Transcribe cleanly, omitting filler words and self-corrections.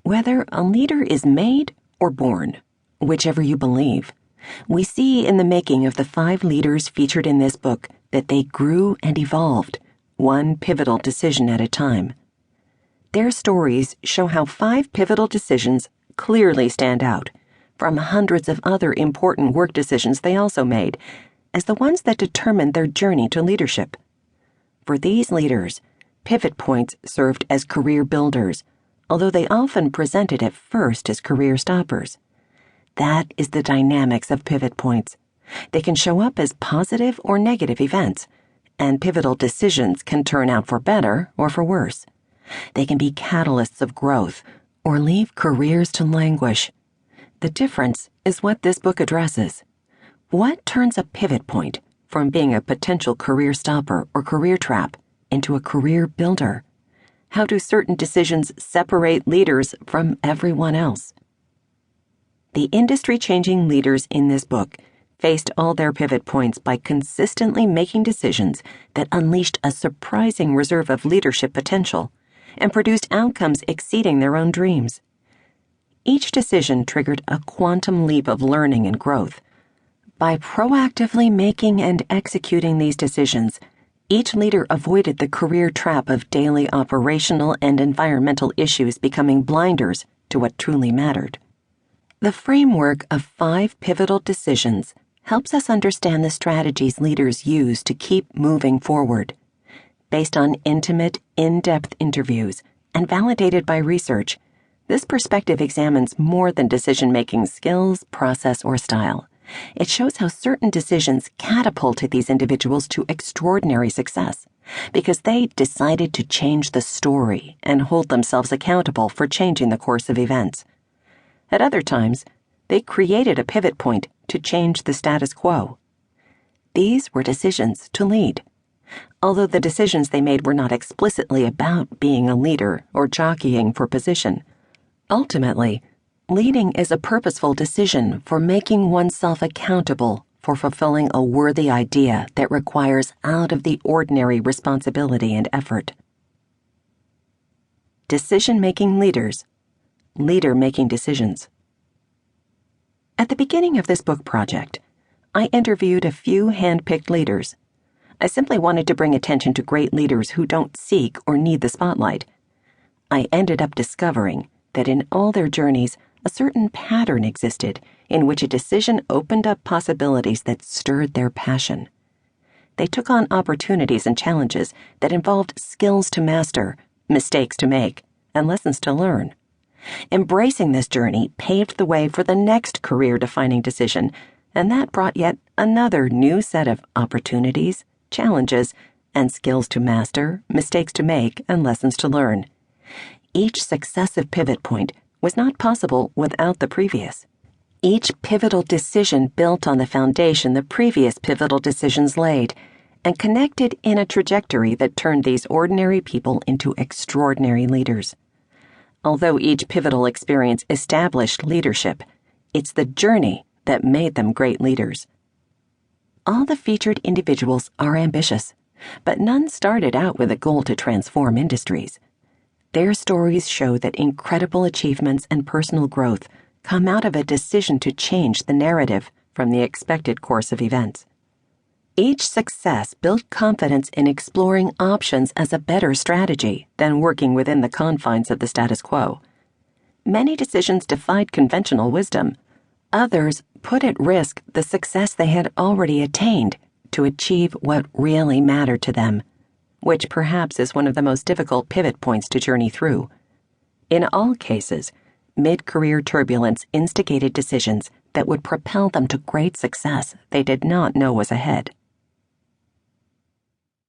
Whether a leader is made or born, whichever you believe, we see in the making of the 5 leaders featured in this book that they grew and evolved, one pivotal decision at a time. Their stories show how 5 pivotal decisions clearly stand out from hundreds of other important work decisions they also made as the ones that determined their journey to leadership. For these leaders, pivot points served as career builders, although they often presented at first as career stoppers. That is the dynamics of pivot points. They can show up as positive or negative events, and pivotal decisions can turn out for better or for worse. They can be catalysts of growth or leave careers to languish. The difference is what this book addresses. What turns a pivot point from being a potential career stopper or career trap into a career builder? How do certain decisions separate leaders from everyone else? The industry-changing leaders in this book faced all their pivot points by consistently making decisions that unleashed a surprising reserve of leadership potential and produced outcomes exceeding their own dreams. Each decision triggered a quantum leap of learning and growth. By proactively making and executing these decisions, each leader avoided the career trap of daily operational and environmental issues becoming blinders to what truly mattered. The framework of 5 pivotal decisions helps us understand the strategies leaders use to keep moving forward. Based on intimate, in-depth interviews and validated by research, this perspective examines more than decision-making skills, process, or style. It shows how certain decisions catapulted these individuals to extraordinary success because they decided to change the story and hold themselves accountable for changing the course of events. At other times, they created a pivot point to change the status quo. These were decisions to lead. Although the decisions they made were not explicitly about being a leader or jockeying for position, ultimately, leading is a purposeful decision for making oneself accountable for fulfilling a worthy idea that requires out-of-the-ordinary responsibility and effort. Decision-making leaders. Leader-making decisions. At the beginning of this book project, I interviewed a few hand-picked leaders. I simply wanted to bring attention to great leaders who don't seek or need the spotlight. I ended up discovering that in all their journeys, a certain pattern existed in which a decision opened up possibilities that stirred their passion. They took on opportunities and challenges that involved skills to master, mistakes to make, and lessons to learn. Embracing this journey paved the way for the next career-defining decision, and that brought yet another new set of opportunities, challenges, and skills to master, mistakes to make, and lessons to learn. Each successive pivot point was not possible without the previous. Each pivotal decision built on the foundation the previous pivotal decisions laid, and connected in a trajectory that turned these ordinary people into extraordinary leaders. Although each pivotal experience established leadership, it's the journey that made them great leaders. All the featured individuals are ambitious, but none started out with a goal to transform industries. Their stories show that incredible achievements and personal growth come out of a decision to change the narrative from the expected course of events. Each success built confidence in exploring options as a better strategy than working within the confines of the status quo. Many decisions defied conventional wisdom. Others put at risk the success they had already attained to achieve what really mattered to them, which perhaps is one of the most difficult pivot points to journey through. In all cases, mid-career turbulence instigated decisions that would propel them to great success they did not know was ahead.